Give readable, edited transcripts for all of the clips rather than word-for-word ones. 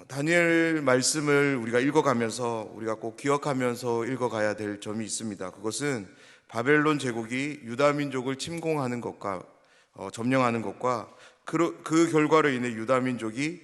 다니엘 말씀을 우리가 읽어가면서 우리가 꼭 기억하면서 읽어가야 될 점이 있습니다. 그것은 바벨론 제국이 유다 민족을 침공하는 것과 점령하는 것과 그 결과로 인해 유다 민족이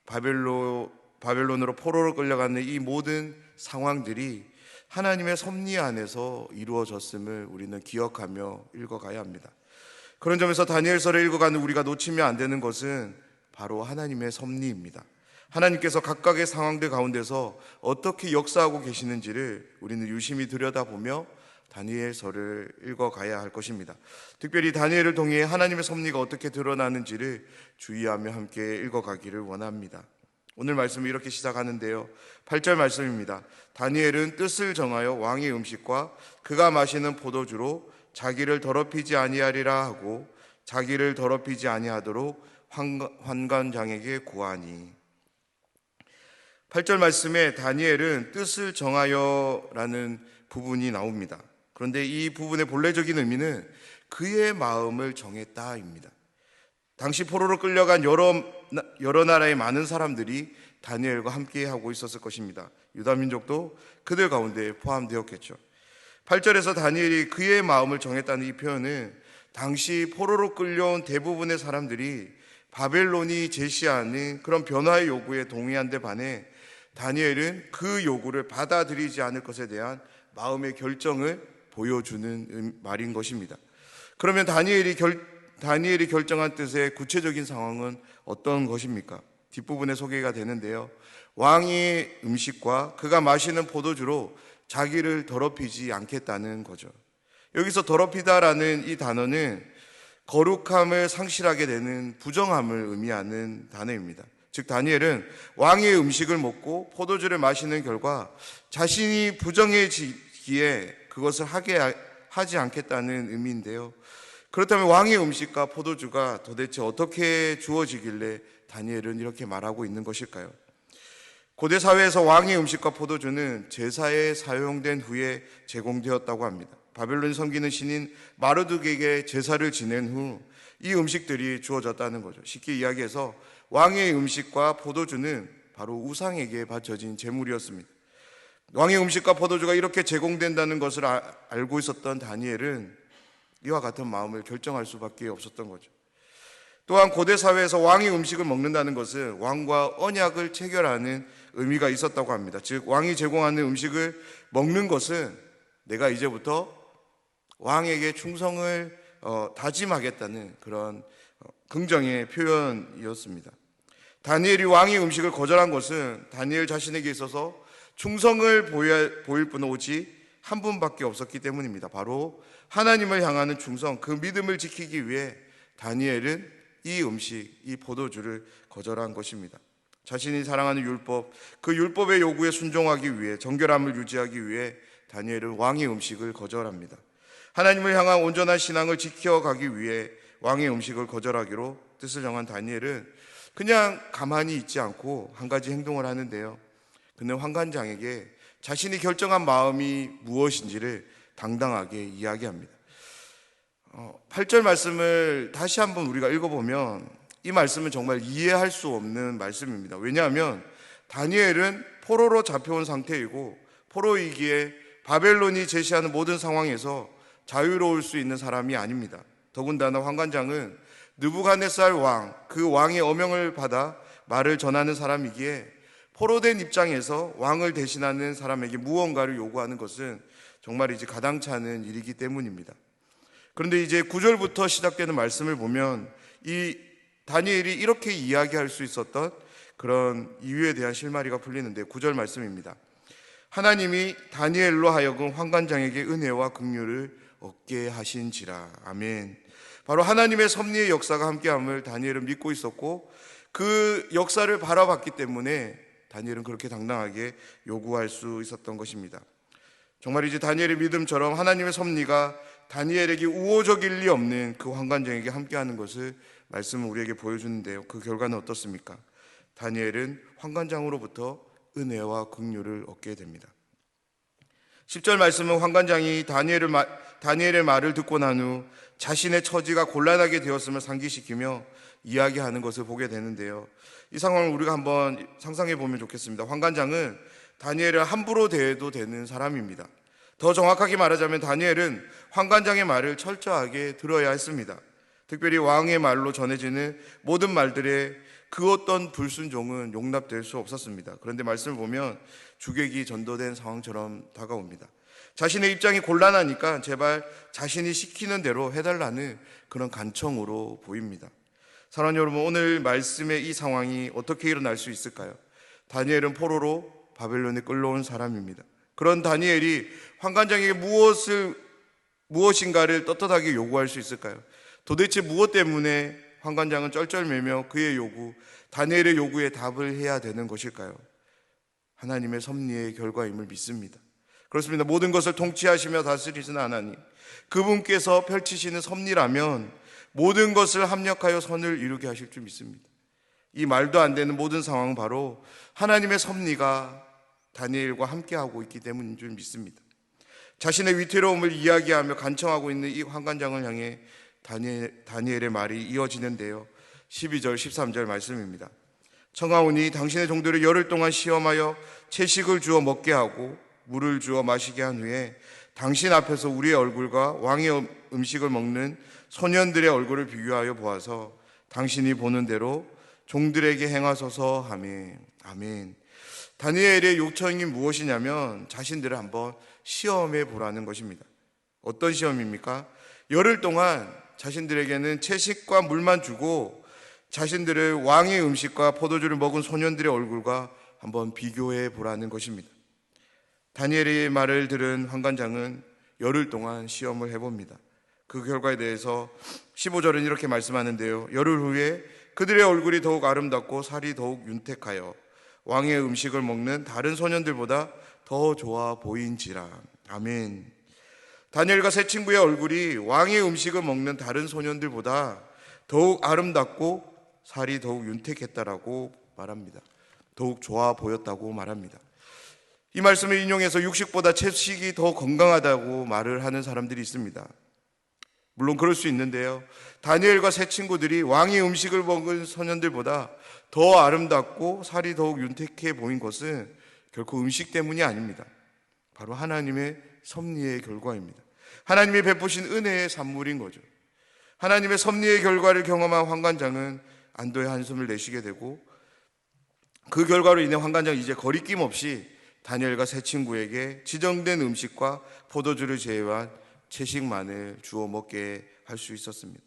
바벨론으로 포로로 끌려가는 이 모든 상황들이 하나님의 섭리 안에서 이루어졌음을 우리는 기억하며 읽어가야 합니다. 그런 점에서 다니엘서를 읽어가는 우리가 놓치면 안 되는 것은 바로 하나님의 섭리입니다. 하나님께서 각각의 상황들 가운데서 어떻게 역사하고 계시는지를 우리는 유심히 들여다보며 다니엘서를 읽어가야 할 것입니다. 특별히 다니엘을 통해 하나님의 섭리가 어떻게 드러나는지를 주의하며 함께 읽어가기를 원합니다. 오늘 말씀을 이렇게 시작하는데요, 8절 말씀입니다. 다니엘은 뜻을 정하여 왕의 음식과 그가 마시는 포도주로 자기를 더럽히지 아니하리라 하고 자기를 더럽히지 아니하도록 환관장에게 구하니. 8절 말씀에 다니엘은 뜻을 정하여 라는 부분이 나옵니다. 그런데 이 부분의 본래적인 의미는 그의 마음을 정했다입니다. 당시 포로로 끌려간 여러 나라의 많은 사람들이 다니엘과 함께 하고 있었을 것입니다. 유다 민족도 그들 가운데 포함되었겠죠. 8절에서 다니엘이 그의 마음을 정했다는 이 표현은 당시 포로로 끌려온 대부분의 사람들이 바벨론이 제시하는 그런 변화의 요구에 동의한 데 반해 다니엘은 그 요구를 받아들이지 않을 것에 대한 마음의 결정을 보여주는 말인 것입니다. 그러면 다니엘이 결정한 뜻의 구체적인 상황은 어떤 것입니까? 뒷부분에 소개가 되는데요, 왕의 음식과 그가 마시는 포도주로 자기를 더럽히지 않겠다는 거죠. 여기서 더럽히다라는 이 단어는 거룩함을 상실하게 되는 부정함을 의미하는 단어입니다. 즉 다니엘은 왕의 음식을 먹고 포도주를 마시는 결과 자신이 부정해지기에 그것을 하지 않겠다는 의미인데요, 그렇다면 왕의 음식과 포도주가 도대체 어떻게 주어지길래 다니엘은 이렇게 말하고 있는 것일까요? 고대 사회에서 왕의 음식과 포도주는 제사에 사용된 후에 제공되었다고 합니다. 바벨론이 섬기는 신인 마르둑에게 제사를 지낸 후 이 음식들이 주어졌다는 거죠. 쉽게 이야기해서 왕의 음식과 포도주는 바로 우상에게 바쳐진 제물이었습니다. 왕의 음식과 포도주가 이렇게 제공된다는 것을 알고 있었던 다니엘은 이와 같은 마음을 결정할 수밖에 없었던 거죠. 또한 고대 사회에서 왕의 음식을 먹는다는 것은 왕과 언약을 체결하는 의미가 있었다고 합니다. 즉 왕이 제공하는 음식을 먹는 것은 내가 이제부터 왕에게 충성을 다짐하겠다는 그런 긍정의 표현이었습니다. 다니엘이 왕의 음식을 거절한 것은 다니엘 자신에게 있어서 충성을 보일 뿐 오직 한 분밖에 없었기 때문입니다. 바로 하나님을 향하는 충성, 그 믿음을 지키기 위해 다니엘은 이 음식, 이 포도주를 거절한 것입니다. 자신이 사랑하는 율법, 그 율법의 요구에 순종하기 위해, 정결함을 유지하기 위해 다니엘은 왕의 음식을 거절합니다. 하나님을 향한 온전한 신앙을 지켜가기 위해 왕의 음식을 거절하기로 뜻을 정한 다니엘은 그냥 가만히 있지 않고 한 가지 행동을 하는데요, 그는 환관장에게 자신이 결정한 마음이 무엇인지를 당당하게 이야기합니다. 8절 말씀을 다시 한번 우리가 읽어보면 이 말씀은 정말 이해할 수 없는 말씀입니다. 왜냐하면 다니엘은 포로로 잡혀온 상태이고 포로이기에 바벨론이 제시하는 모든 상황에서 자유로울 수 있는 사람이 아닙니다. 더군다나 환관장은 느부갓네살 왕, 그 왕의 어명을 받아 말을 전하는 사람이기에 포로된 입장에서 왕을 대신하는 사람에게 무언가를 요구하는 것은 정말 이제 가당찮은 일이기 때문입니다. 그런데 이제 9절부터 시작되는 말씀을 보면 이 다니엘이 이렇게 이야기할 수 있었던 그런 이유에 대한 실마리가 풀리는데 9절 말씀입니다. 하나님이 다니엘로 하여금 환관장에게 은혜와 긍휼을 얻게 하신지라. 아멘. 바로 하나님의 섭리의 역사가 함께함을 다니엘은 믿고 있었고 그 역사를 바라봤기 때문에 다니엘은 그렇게 당당하게 요구할 수 있었던 것입니다. 정말 이제 다니엘의 믿음처럼 하나님의 섭리가 다니엘에게 우호적일 리 없는 그 환관장에게 함께하는 것을 말씀은 우리에게 보여주는데요, 그 결과는 어떻습니까? 다니엘은 환관장으로부터 은혜와 긍휼을 얻게 됩니다. 10절 말씀은 환관장이 다니엘의 말을 듣고 난 후 자신의 처지가 곤란하게 되었음을 상기시키며 이야기하는 것을 보게 되는데요. 이 상황을 우리가 한번 상상해 보면 좋겠습니다. 환관장은 다니엘을 함부로 대해도 되는 사람입니다. 더 정확하게 말하자면 다니엘은 환관장의 말을 철저하게 들어야 했습니다. 특별히 왕의 말로 전해지는 모든 말들에 그 어떤 불순종은 용납될 수 없었습니다. 그런데 말씀을 보면 주객이 전도된 상황처럼 다가옵니다. 자신의 입장이 곤란하니까 제발 자신이 시키는 대로 해달라는 그런 간청으로 보입니다. 사랑하는 여러분, 오늘 말씀의 이 상황이 어떻게 일어날 수 있을까요? 다니엘은 포로로 바벨론에 끌려온 사람입니다. 그런 다니엘이 환관장에게 무엇인가를 떳떳하게 요구할 수 있을까요? 도대체 무엇 때문에 환관장은 쩔쩔매며 그의 요구, 다니엘의 요구에 답을 해야 되는 것일까요? 하나님의 섭리의 결과임을 믿습니다. 그렇습니다. 모든 것을 통치하시며 다스리시는 하나님, 그분께서 펼치시는 섭리라면 모든 것을 합력하여 선을 이루게 하실 줄 믿습니다. 이 말도 안 되는 모든 상황은 바로 하나님의 섭리가 다니엘과 함께하고 있기 때문인 줄 믿습니다. 자신의 위태로움을 이야기하며 간청하고 있는 이 환관장을 향해 다니엘의 말이 이어지는데요. 12절 13절 말씀입니다. 청하오니 당신의 종들을 열흘 동안 시험하여 채식을 주어 먹게 하고 물을 주어 마시게 한 후에 당신 앞에서 우리의 얼굴과 왕의 음식을 먹는 소년들의 얼굴을 비교하여 보아서 당신이 보는 대로 종들에게 행하소서 하며. 아멘. 다니엘의 요청이 무엇이냐면 자신들을 한번 시험해 보라는 것입니다. 어떤 시험입니까? 열흘 동안 자신들에게는 채식과 물만 주고 자신들을 왕의 음식과 포도주를 먹은 소년들의 얼굴과 한번 비교해 보라는 것입니다. 다니엘의 말을 들은 환관장은 열흘 동안 시험을 해봅니다. 그 결과에 대해서 15절은 이렇게 말씀하는데요. 열흘 후에 그들의 얼굴이 더욱 아름답고 살이 더욱 윤택하여 왕의 음식을 먹는 다른 소년들보다 더 좋아 보인지라. 아멘. 다니엘과 세 친구의 얼굴이 왕의 음식을 먹는 다른 소년들보다 더욱 아름답고 살이 더욱 윤택했다라고 말합니다. 더욱 좋아 보였다고 말합니다. 이 말씀을 인용해서 육식보다 채식이 더 건강하다고 말을 하는 사람들이 있습니다. 물론 그럴 수 있는데요. 다니엘과 세 친구들이 왕의 음식을 먹은 소년들보다 더 아름답고 살이 더욱 윤택해 보인 것은 결코 음식 때문이 아닙니다. 바로 하나님의 섭리의 결과입니다. 하나님이 베푸신 은혜의 산물인 거죠. 하나님의 섭리의 결과를 경험한 환관장은 안도의 한숨을 내쉬게 되고 그 결과로 인해 환관장은 이제 거리낌 없이 다니엘과 세 친구에게 지정된 음식과 포도주를 제외한 채식만을 주어 먹게 할 수 있었습니다.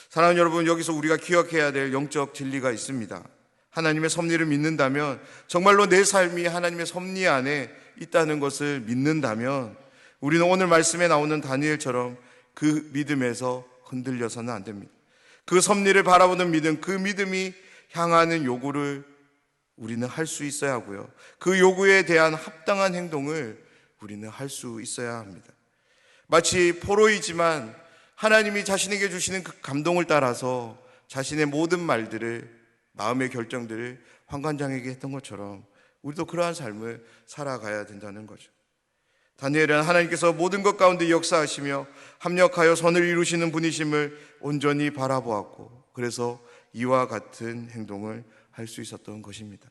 사랑하는 여러분, 여기서 우리가 기억해야 될 영적 진리가 있습니다. 하나님의 섭리를 믿는다면, 정말로 내 삶이 하나님의 섭리 안에 있다는 것을 믿는다면 우리는 오늘 말씀에 나오는 다니엘처럼 그 믿음에서 흔들려서는 안 됩니다. 그 섭리를 바라보는 믿음, 그 믿음이 향하는 요구를 우리는 할 수 있어야 하고요. 그 요구에 대한 합당한 행동을 우리는 할 수 있어야 합니다. 마치 포로이지만 하나님이 자신에게 주시는 그 감동을 따라서 자신의 모든 말들을, 마음의 결정들을 환관장에게 했던 것처럼 우리도 그러한 삶을 살아가야 된다는 거죠. 다니엘은 하나님께서 모든 것 가운데 역사하시며 합력하여 선을 이루시는 분이심을 온전히 바라보았고, 그래서 이와 같은 행동을 할 수 있었던 것입니다.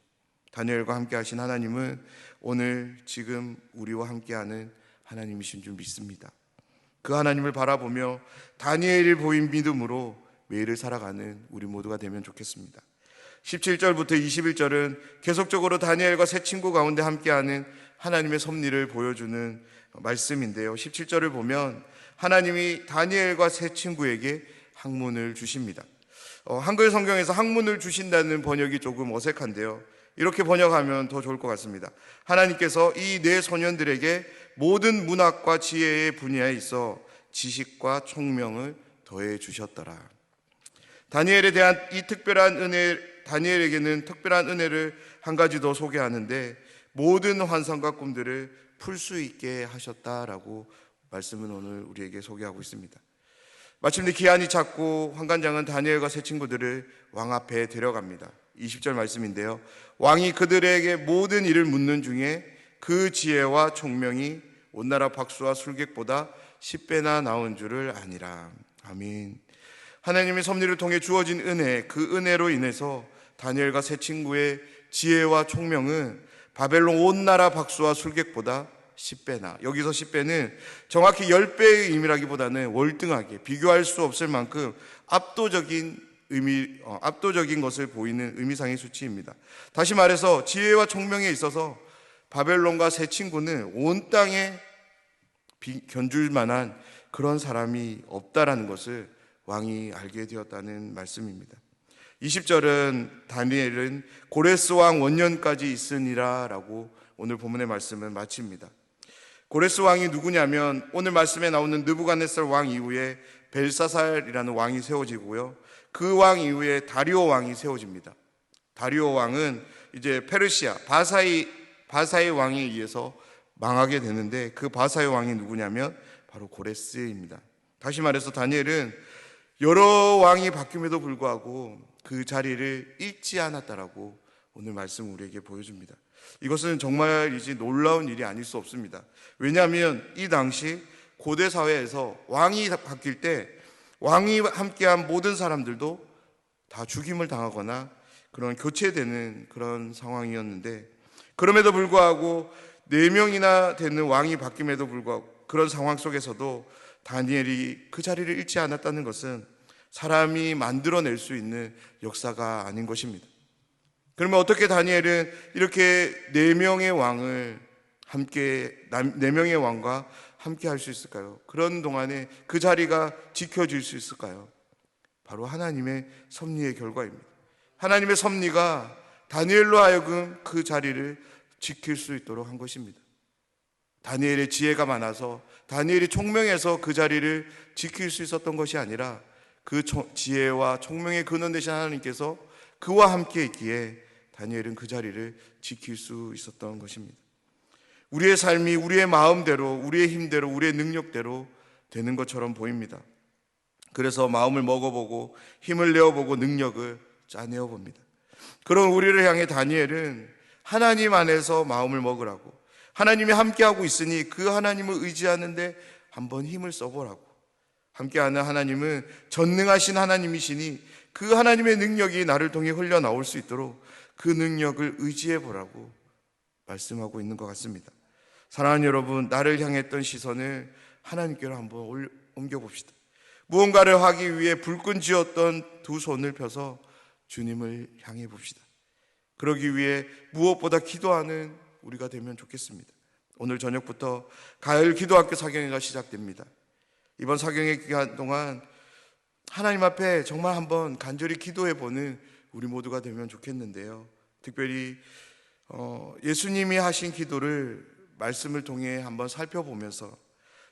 다니엘과 함께 하신 하나님은 오늘 지금 우리와 함께하는 하나님이신 줄 믿습니다. 그 하나님을 바라보며 다니엘이 보인 믿음으로 매일을 살아가는 우리 모두가 되면 좋겠습니다. 17절부터 21절은 계속적으로 다니엘과 세 친구 가운데 함께하는 하나님의 섭리를 보여주는 말씀인데요. 17절을 보면 하나님이 다니엘과 세 친구에게 학문을 주십니다. 한글 성경에서 학문을 주신다는 번역이 조금 어색한데요. 이렇게 번역하면 더 좋을 것 같습니다. 하나님께서 이 네 소년들에게 모든 문학과 지혜의 분야에 있어 지식과 총명을 더해 주셨더라. 다니엘에 대한 이 특별한 은혜, 다니엘에게는 특별한 은혜를 한 가지 더 소개하는데, 모든 환상과 꿈들을 풀 수 있게 하셨다라고 말씀은 오늘 우리에게 소개하고 있습니다. 마침내 기한이 찼고 환관장은 다니엘과 세 친구들을 왕 앞에 데려갑니다. 20절 말씀인데요. 왕이 그들에게 모든 일을 묻는 중에 그 지혜와 총명이 온나라 박수와 술객보다 10배나 나온 줄을 아니라. 아멘. 하나님의 섭리를 통해 주어진 은혜, 그 은혜로 인해서 다니엘과 세 친구의 지혜와 총명은 바벨론 온 나라 박수와 술객보다 10배나, 여기서 10배는 정확히 10배의 의미라기보다는 월등하게 비교할 수 없을 만큼 압도적인 것을 보이는 의미상의 수치입니다. 다시 말해서 지혜와 총명에 있어서 바벨론과 세 친구는 온 땅에 견줄 만한 그런 사람이 없다라는 것을 왕이 알게 되었다는 말씀입니다. 20절은 다니엘은 고레스 왕 원년까지 있으니라 라고 오늘 본문의 말씀을 마칩니다. 고레스 왕이 누구냐면 오늘 말씀에 나오는 느부갓네살 왕 이후에 벨사살이라는 왕이 세워지고요, 그 왕 이후에 다리오 왕이 세워집니다. 다리오 왕은 이제 페르시아 바사의 왕에 의해서 망하게 되는데, 그 바사의 왕이 누구냐면 바로 고레스입니다. 다시 말해서 다니엘은 여러 왕이 바뀜에도 불구하고 그 자리를 잃지 않았다라고 오늘 말씀 우리에게 보여줍니다. 이것은 정말이지 놀라운 일이 아닐 수 없습니다. 왜냐하면 이 당시 고대 사회에서 왕이 바뀔 때 왕이 함께한 모든 사람들도 다 죽임을 당하거나 그런 교체되는 그런 상황이었는데, 그럼에도 불구하고 4명이나 되는 왕이 바뀜에도 불구하고 그런 상황 속에서도 다니엘이 그 자리를 잃지 않았다는 것은 사람이 만들어낼 수 있는 역사가 아닌 것입니다. 그러면 어떻게 다니엘은 이렇게 4명의 왕과 함께 할 수 있을까요? 그런 동안에 그 자리가 지켜질 수 있을까요? 바로 하나님의 섭리의 결과입니다. 하나님의 섭리가 다니엘로 하여금 그 자리를 지킬 수 있도록 한 것입니다. 다니엘의 지혜가 많아서, 다니엘이 총명해서 그 자리를 지킬 수 있었던 것이 아니라 그 지혜와 총명의 근원 되신 하나님께서 그와 함께 있기에 다니엘은 그 자리를 지킬 수 있었던 것입니다. 우리의 삶이 우리의 마음대로, 우리의 힘대로, 우리의 능력대로 되는 것처럼 보입니다. 그래서 마음을 먹어보고 힘을 내어보고 능력을 짜내어 봅니다. 그런 우리를 향해 다니엘은 하나님 안에서 마음을 먹으라고, 하나님이 함께하고 있으니 그 하나님을 의지하는데 한번 힘을 써보라고, 함께하는 하나님은 전능하신 하나님이시니 그 하나님의 능력이 나를 통해 흘러나올 수 있도록 그 능력을 의지해 보라고 말씀하고 있는 것 같습니다. 사랑하는 여러분, 나를 향했던 시선을 하나님께로 한번 옮겨봅시다. 무언가를 하기 위해 불끈 쥐었던 두 손을 펴서 주님을 향해 봅시다. 그러기 위해 무엇보다 기도하는 우리가 되면 좋겠습니다. 오늘 저녁부터 가을 기도학교 사경회가 시작됩니다. 이번 사경회 기간 동안 하나님 앞에 정말 한번 간절히 기도해보는 우리 모두가 되면 좋겠는데요, 특별히 예수님이 하신 기도를 말씀을 통해 한번 살펴보면서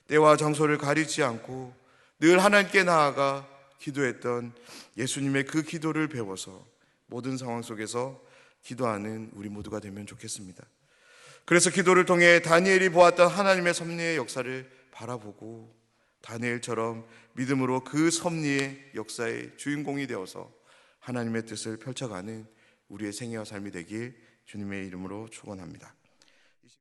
때와 장소를 가리지 않고 늘 하나님께 나아가 기도했던 예수님의 그 기도를 배워서 모든 상황 속에서 기도하는 우리 모두가 되면 좋겠습니다. 그래서 기도를 통해 다니엘이 보았던 하나님의 섭리의 역사를 바라보고 다니엘처럼 믿음으로 그 섭리의 역사의 주인공이 되어서 하나님의 뜻을 펼쳐가는 우리의 생애와 삶이 되길 주님의 이름으로 축원합니다.